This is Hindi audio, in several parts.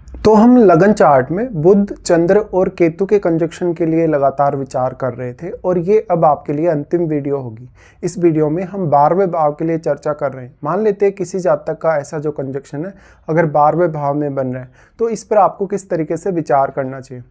तो हम लगन चार्ट में बुध, चंद्र और केतु के कंजक्शन के लिए लगातार विचार कर रहे थे और ये अब आपके लिए अंतिम वीडियो होगी। इस वीडियो में हम 12वें भाव के लिए चर्चा कर रहे हैं। मान लेते हैं किसी जातक का ऐसा जो कंजक्शन है अगर 12वें भाव में बन रहा है तो इस पर आपको किस तरीके से विचार करना चाहिए।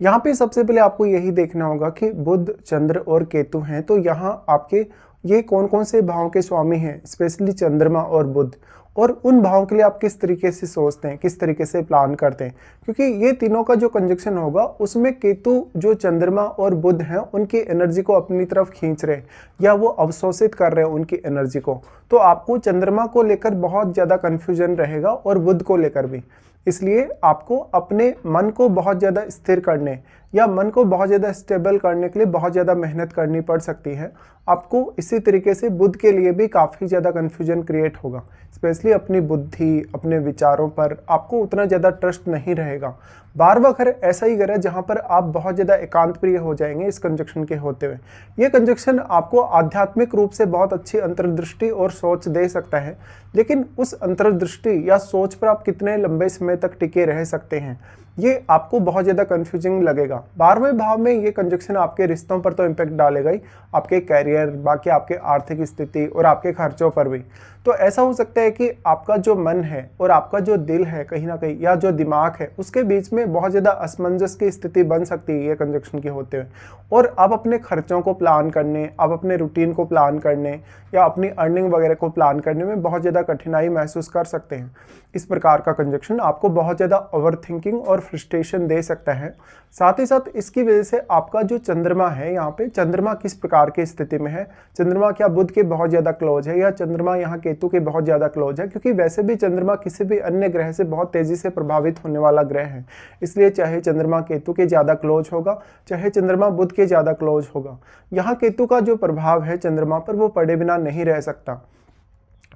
यहाँ पे सबसे पहले आपको यही देखना होगा कि बुध, चंद्र और केतु हैं, तो यहाँ आपके ये कौन कौन से भाव के स्वामी हैं, स्पेशली चंद्रमा और बुध, और उन भावों के लिए आप किस तरीके से सोचते हैं, किस तरीके से प्लान करते हैं। क्योंकि ये तीनों का जो कंजक्शन होगा उसमें केतु जो चंद्रमा और बुध हैं उनकी एनर्जी को अपनी तरफ खींच रहे हैं या वो अवशोषित कर रहे हैं उनकी एनर्जी को। तो आपको चंद्रमा को लेकर बहुत ज़्यादा कन्फ्यूजन रहेगा और बुध को लेकर भी। इसलिए आपको अपने मन को बहुत ज़्यादा स्थिर करने या मन को बहुत ज़्यादा स्टेबल करने के लिए बहुत ज़्यादा मेहनत करनी पड़ सकती है। आपको इसी तरीके से बुध के लिए भी काफ़ी ज़्यादा कन्फ्यूजन क्रिएट होगा, स्पेशली अपनी बुद्धि, अपने विचारों पर आपको उतना ज़्यादा ट्रस्ट नहीं रहेगा। 12वां घर ऐसा ही घर है जहाँ पर आप बहुत ज़्यादा एकांत प्रिय हो जाएंगे इस कंजक्शन के होते हुए। ये कंजक्शन आपको आध्यात्मिक रूप से बहुत अच्छी अंतर्दृष्टि और सोच दे सकता है, लेकिन उस अंतर्दृष्टि या सोच पर आप कितने लंबे समय तक टिके रह सकते हैं ये आपको बहुत ज़्यादा कन्फ्यूजिंग लगेगा। 12वें भाव में ये कंजक्शन आपके रिश्तों पर तो इम्पैक्ट डालेगा ही, आपके कैरियर, बाकी आपके आर्थिक स्थिति और आपके खर्चों पर भी। तो ऐसा हो सकता है कि आपका जो मन है और आपका जो दिल है कहीं ना कहीं, या जो दिमाग है, उसके बीच में बहुत ज़्यादा असमंजस की स्थिति बन सकती है ये कंजक्शन के होते हुए। और आप अपने खर्चों को प्लान करने, आप अपने रूटीन को प्लान करने या अपनी अर्निंग वगैरह को प्लान करने में बहुत ज़्यादा कठिनाई महसूस कर सकते हैं। इस प्रकार का कंजक्शन आपको बहुत ज़्यादा ओवर थिंकिंग और फ्रस्ट्रेशन दे सकता है। साथ ही साथ इसकी वजह से आपका जो चंद्रमा है, यहाँ पे चंद्रमा किस प्रकार की स्थिति में है, चंद्रमा क्या बुध के बहुत ज़्यादा क्लोज है या चंद्रमा यहाँ केतु के बहुत ज़्यादा क्लोज है, क्योंकि वैसे भी चंद्रमा किसी भी अन्य ग्रह से बहुत तेज़ी से प्रभावित होने वाला ग्रह है। इसलिए चाहे चंद्रमा केतु के ज़्यादा क्लोज होगा, चाहे चंद्रमा बुध के ज़्यादा क्लोज होगा, यहाँ केतु का जो प्रभाव है चंद्रमा पर वो पड़े बिना नहीं रह सकता।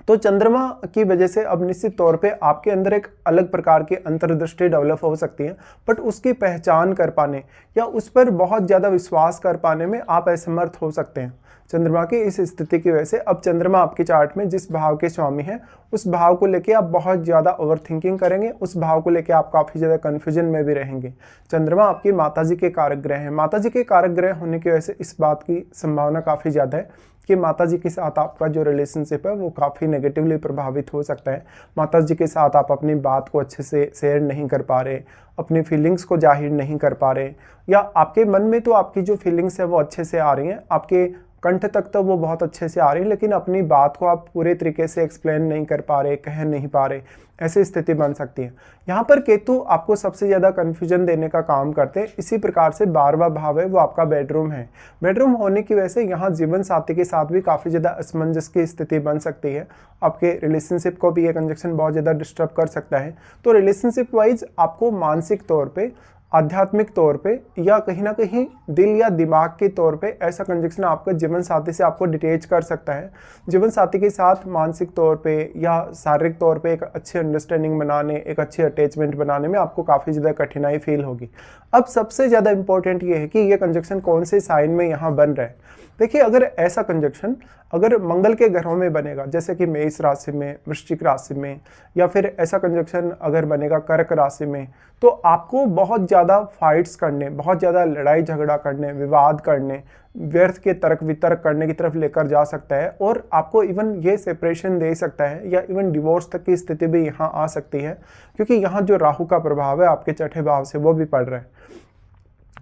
तो चंद्रमा की वजह से अब निश्चित तौर पे आपके अंदर एक अलग प्रकार की अंतर्दृष्टि डेवलप हो सकती है, बट उसकी पहचान कर पाने या उस पर बहुत ज़्यादा विश्वास कर पाने में आप असमर्थ हो सकते हैं। चंद्रमा की इस स्थिति की वजह से अब चंद्रमा आपके चार्ट में जिस भाव के स्वामी हैं उस भाव को लेके आप बहुत ज़्यादा ओवरथिंकिंग करेंगे, उस भाव को लेके आप काफ़ी ज़्यादा कन्फ्यूजन में भी रहेंगे। चंद्रमा आपकी माताजी के कारक ग्रह हैं। माताजी के कारक ग्रह होने की वजह से इस बात की संभावना काफ़ी ज़्यादा है कि माताजी के साथ आपका जो रिलेशनशिप है वो काफ़ी नेगेटिवली प्रभावित हो सकता है। माताजी के साथ आप अपनी बात को अच्छे से शेयर नहीं कर पा रहे, अपनी फीलिंग्स को जाहिर नहीं कर पा रहे, या आपके मन में तो आपकी जो फीलिंग्स है वो अच्छे से आ रही हैं, आपके कंठ तक तो वो बहुत अच्छे से आ रही है, लेकिन अपनी बात को आप पूरे तरीके से एक्सप्लेन नहीं कर पा रहे, कह नहीं पा रहे, ऐसी स्थिति बन सकती है। यहाँ पर केतु आपको सबसे ज़्यादा कन्फ्यूजन देने का काम करते हैं। इसी प्रकार से 12वां भाव है वो आपका बेडरूम है। बेडरूम होने की वजह से यहाँ जीवन साथी के साथ भी काफ़ी ज़्यादा असमंजस की स्थिति बन सकती है। आपके रिलेशनशिप को भी ये कंजक्शन बहुत ज़्यादा डिस्टर्ब कर सकता है। तो रिलेशनशिप वाइज आपको मानसिक तौर पर, आध्यात्मिक तौर पे या कहीं ना कहीं दिल या दिमाग के तौर पे ऐसा कंजक्शन आपका जीवन साथी से आपको डिटेच कर सकता है। जीवन साथी के साथ मानसिक तौर पे या शारीरिक तौर पे एक अच्छी अंडरस्टैंडिंग बनाने, एक अच्छी अटैचमेंट बनाने में आपको काफ़ी ज़्यादा कठिनाई फील होगी। अब सबसे ज़्यादा इंपॉर्टेंट ये है कि ये कंजक्शन कौन से साइन में यहाँ बन रहा है। देखिए, अगर ऐसा कंजक्शन अगर मंगल के ग्रहों में बनेगा, जैसे कि मेष राशि में, वृश्चिक राशि में, या फिर ऐसा कंजक्शन अगर बनेगा कर्क राशि में, तो आपको बहुत ज़्यादा फाइट्स करने, बहुत ज़्यादा लड़ाई झगड़ा करने, विवाद करने, व्यर्थ के तर्क वितर्क करने की तरफ लेकर जा सकता है, और आपको इवन ये सेपरेशन दे सकता है या इवन डिवोर्स तक की स्थिति भी यहाँ आ सकती है, क्योंकि यहाँ जो राहु का प्रभाव है आपके छठे भाव से वो भी पड़ रहा है।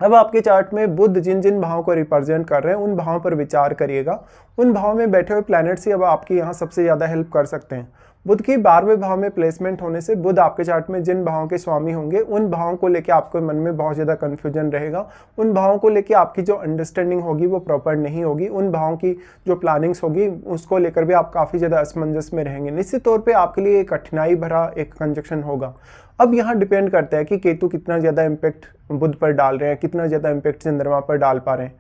अब आपके चार्ट में बुध जिन जिन भावों को रिप्रेजेंट कर रहे हैं उन भावों पर विचार करिएगा। उन भावों में बैठे हुए प्लैनेट्स ही अब आपकी यहाँ सबसे ज़्यादा हेल्प कर सकते हैं। बुध की 12वें भाव में प्लेसमेंट होने से बुध आपके चार्ट में जिन भावों के स्वामी होंगे उन भावों को लेके आपके मन में बहुत ज़्यादा कन्फ्यूजन रहेगा। उन भावों को लेके आपकी जो अंडरस्टैंडिंग होगी वो प्रॉपर नहीं होगी। उन भावों की जो प्लानिंग्स होगी उसको लेकर भी आप काफ़ी ज़्यादा असमंजस में रहेंगे। निश्चित तौर पर आपके लिए एक कठिनाई भरा एक कंजक्शन होगा। अब यहाँ डिपेंड करता है कि केतु कितना ज़्यादा इम्पैक्ट बुध पर डाल रहे हैं, कितना ज़्यादा इम्पैक्ट चंद्रमा पर डाल पा रहे हैं।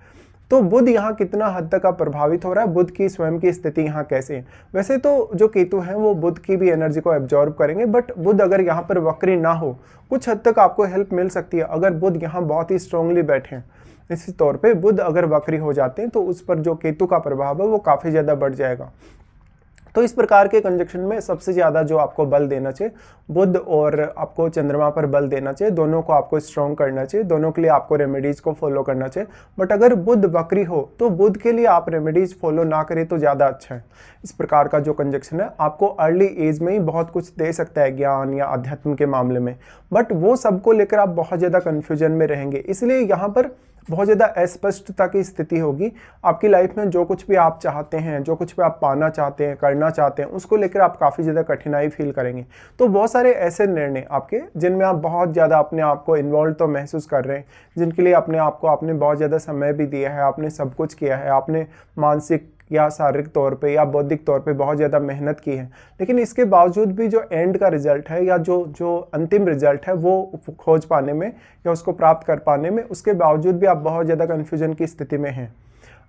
तो बुध यहाँ कितना हद तक प्रभावित हो रहा है, बुध की स्वयं की स्थिति यहाँ कैसे है। वैसे तो जो केतु हैं वो बुध की भी एनर्जी को एब्जॉर्ब करेंगे, बट बुध अगर यहाँ पर वक्री ना हो, कुछ हद तक आपको हेल्प मिल सकती है अगर बुध यहाँ बहुत ही स्ट्रांगली बैठे हैं। इसी तौर पे बुध अगर वक्री हो जाते हैं तो उस पर जो केतु का प्रभाव है वो काफ़ी ज़्यादा बढ़ जाएगा। तो इस प्रकार के कंजक्शन में सबसे ज़्यादा जो आपको बल देना चाहिए बुध और आपको चंद्रमा पर बल देना चाहिए, दोनों को आपको स्ट्रॉन्ग करना चाहिए, दोनों के लिए आपको रेमेडीज़ को फॉलो करना चाहिए। बट अगर बुध वक्री हो तो बुध के लिए आप रेमेडीज़ फॉलो ना करें तो ज़्यादा अच्छा है। इस प्रकार का जो कंजक्शन है आपको अर्ली एज में ही बहुत कुछ दे सकता है ज्ञान या अध्यात्म के मामले में, बट वो सबको लेकर आप बहुत ज़्यादा कन्फ्यूजन में रहेंगे। इसलिए यहाँ पर बहुत ज़्यादा अस्पष्टता की स्थिति होगी। आपकी लाइफ में जो कुछ भी आप चाहते हैं, जो कुछ भी आप पाना चाहते हैं, करना चाहते हैं, उसको लेकर आप काफ़ी ज़्यादा कठिनाई फील करेंगे। तो बहुत सारे ऐसे निर्णय आपके जिनमें आप बहुत ज़्यादा अपने आप को इन्वॉल्व तो महसूस कर रहे हैं, जिनके लिए अपने आप को आपने बहुत ज़्यादा समय भी दिया है, आपने सब कुछ किया है, आपने मानसिक या शारीरिक तौर पे या बौद्धिक तौर पे बहुत ज़्यादा मेहनत की है, लेकिन इसके बावजूद भी जो एंड का रिजल्ट है या जो अंतिम रिजल्ट है वो खोज पाने में या उसको प्राप्त कर पाने में, उसके बावजूद भी आप बहुत ज़्यादा कन्फ्यूजन की स्थिति में हैं।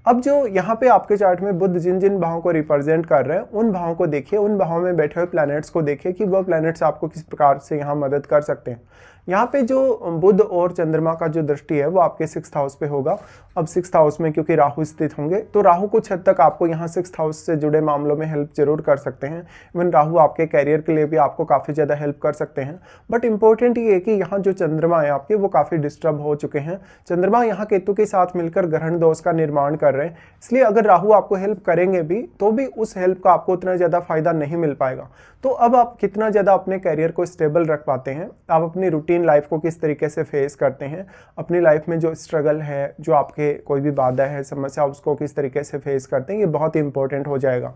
अब जो यहाँ पे आपके चार्ट में बुध जिन जिन भावों को रिप्रेजेंट कर रहे हैं, उन भावों को देखिए, उन भावों में बैठे हुए प्लैनेट्स को देखिए कि वह प्लैनेट्स आपको किस प्रकार से यहाँ मदद कर सकते हैं। यहाँ पे जो बुध और चंद्रमा का जो दृष्टि है वो आपके 6th हाउस पे होगा। अब 6th हाउस में क्योंकि राहु स्थित होंगे तो राहु कुछ हद तक आपको यहाँ 6th हाउस से जुड़े मामलों में हेल्प जरूर कर सकते हैं। इवन राहु आपके कैरियर के लिए भी आपको काफ़ी ज़्यादा हेल्प कर सकते हैं। बट इंपॉर्टेंट ये है कि यहाँ जो चंद्रमा है आपके वो काफ़ी डिस्टर्ब हो चुके हैं। चंद्रमा यहाँ केतु के साथ मिलकर ग्रहण दोष का निर्माण कर रहे हैं, इसलिए अगर राहु आपको हेल्प करेंगे भी तो भी उस हेल्प का आपको उतना ज़्यादा फायदा नहीं मिल पाएगा। तो अब आप कितना ज़्यादा अपने कैरियर को स्टेबल रख पाते हैं, आप अपनी रूटीन लाइफ को किस तरीके से फेस करते हैं, अपनी लाइफ में जो स्ट्रगल है, जो आपके कोई भी बाधा है, समस्या, उसको किस तरीके से फेस करते हैं, ये बहुत ही इंपॉर्टेंट हो जाएगा।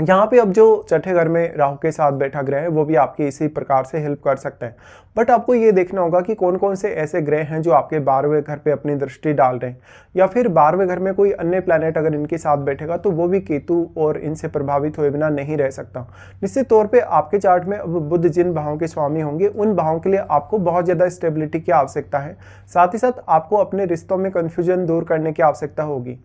यहाँ पे अब जो छठे घर में राहु के साथ बैठा ग्रह है वो भी आपकी इसी प्रकार से हेल्प कर सकता है। बट आपको ये देखना होगा कि कौन कौन से ऐसे ग्रह हैं जो आपके 12वें घर पे अपनी दृष्टि डाल रहे हैं, या फिर 12वें घर में कोई अन्य प्लैनेट अगर इनके साथ बैठेगा तो वो भी केतु और इनसे प्रभावित हुए बिना नहीं रह सकता। निश्चित तौर पर आपके चार्ट में अब बुध जिन भावों के स्वामी होंगे उन भावों के लिए आपको बहुत ज़्यादा स्टेबिलिटी की आवश्यकता है। साथ ही साथ आपको अपने रिश्तों में कन्फ्यूजन दूर करने की आवश्यकता होगी।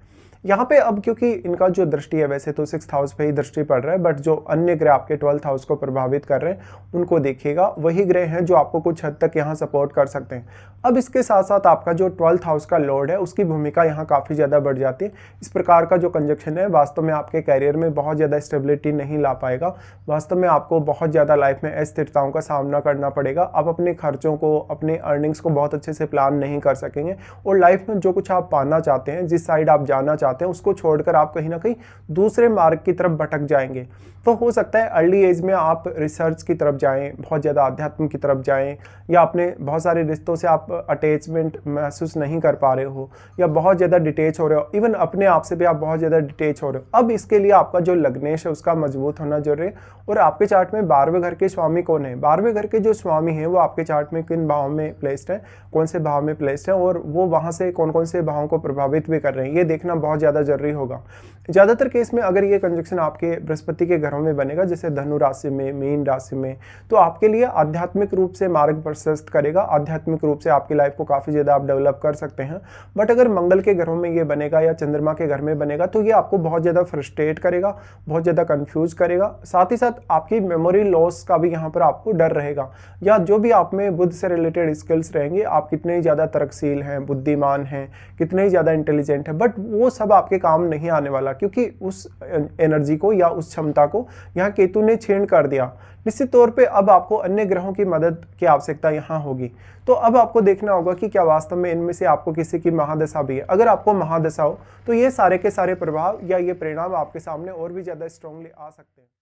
यहाँ पे अब क्योंकि इनका जो दृष्टि है वैसे तो 6th हाउस पे ही दृष्टि पड़ रहा है, बट जो अन्य ग्रह आपके 12th हाउस को प्रभावित कर रहे हैं उनको देखिएगा, वही ग्रह हैं जो आपको कुछ हद तक यहाँ सपोर्ट कर सकते हैं। अब इसके साथ साथ आपका जो 12th हाउस का लॉर्ड है उसकी भूमिका यहाँ काफ़ी ज़्यादा बढ़ जाती है। इस प्रकार का जो कंजक्शन है वास्तव में आपके कैरियर में बहुत ज़्यादा स्टेबिलिटी नहीं ला पाएगा। वास्तव में आपको बहुत ज़्यादा लाइफ में अस्थिरताओं का सामना करना पड़ेगा। आप अपने खर्चों को, अपने अर्निंग्स को बहुत अच्छे से प्लान नहीं कर सकेंगे और लाइफ में जो कुछ आप पाना चाहते हैं, जिस साइड आप जाना चाहते हैं, उसको छोड़कर आप कहीं ना कहीं दूसरे मार्ग की तरफ भटक जाएंगे। तो हो सकता है अर्ली एज में आप रिसर्च की तरफ जाएं, बहुत ज़्यादा अध्यात्म की तरफ जाएं, या अपने बहुत सारे रिश्तों से आप अटैचमेंट महसूस नहीं कर पा रहे हो, या बहुत ज़्यादा डिटेच हो रहे हो, इवन अपने आप से भी आप बहुत ज़्यादा डिटेच हो रहे हो। अब इसके लिए आपका जो लग्नेश है उसका मजबूत होना जरूरी है। और आपके चार्ट में 12वें घर के स्वामी कौन है, 12वें घर के जो स्वामी हैं वो आपके चार्ट में किन भाव में प्लेस्ड है, कौन से भाव में प्लेस्ड है, और वो वहाँ से कौन कौन से भावों को प्रभावित भी कर रहे हैं, ये देखना बहुत ज़्यादा जरूरी होगा। ज़्यादातर केस में अगर ये कंजक्शन आपके बृहस्पति के घरों में बनेगा, जैसे धनु राशि में, मीन राशि में, तो आपके लिए आध्यात्मिक रूप से मार्ग प्रशस्त करेगा, आध्यात्मिक रूप से आपकी लाइफ को काफ़ी ज़्यादा आप डेवलप कर सकते हैं। बट अगर मंगल के घरों में ये बनेगा या चंद्रमा के घर में बनेगा तो ये आपको बहुत ज़्यादा फ्रस्ट्रेट करेगा, बहुत ज़्यादा कंफ्यूज करेगा। साथ ही साथ आपकी मेमोरी लॉस का भी यहाँ पर आपको डर रहेगा, या जो भी आप में बुद्ध से रिलेटेड स्किल्स रहेंगे, आप कितने ही ज़्यादा तर्कशील हैं, बुद्धिमान हैं, कितने ही ज़्यादा इंटेलिजेंट हैं, बट वो सब आपके काम नहीं आने वाला, क्योंकि उस एनर्जी को या उस क्षमता को यहाँ केतु ने छीन कर दिया। निश्चित तौर पे अब आपको अन्य ग्रहों की मदद की आवश्यकता यहाँ होगी। तो अब आपको देखना होगा कि क्या वास्तव में इनमें से आपको किसी की महादशा भी है। अगर आपको महादशा हो तो ये सारे के सारे प्रभाव या ये परिणाम आपके सामने और भी ज़्यादा स्ट्रांगली आ सकते हैं।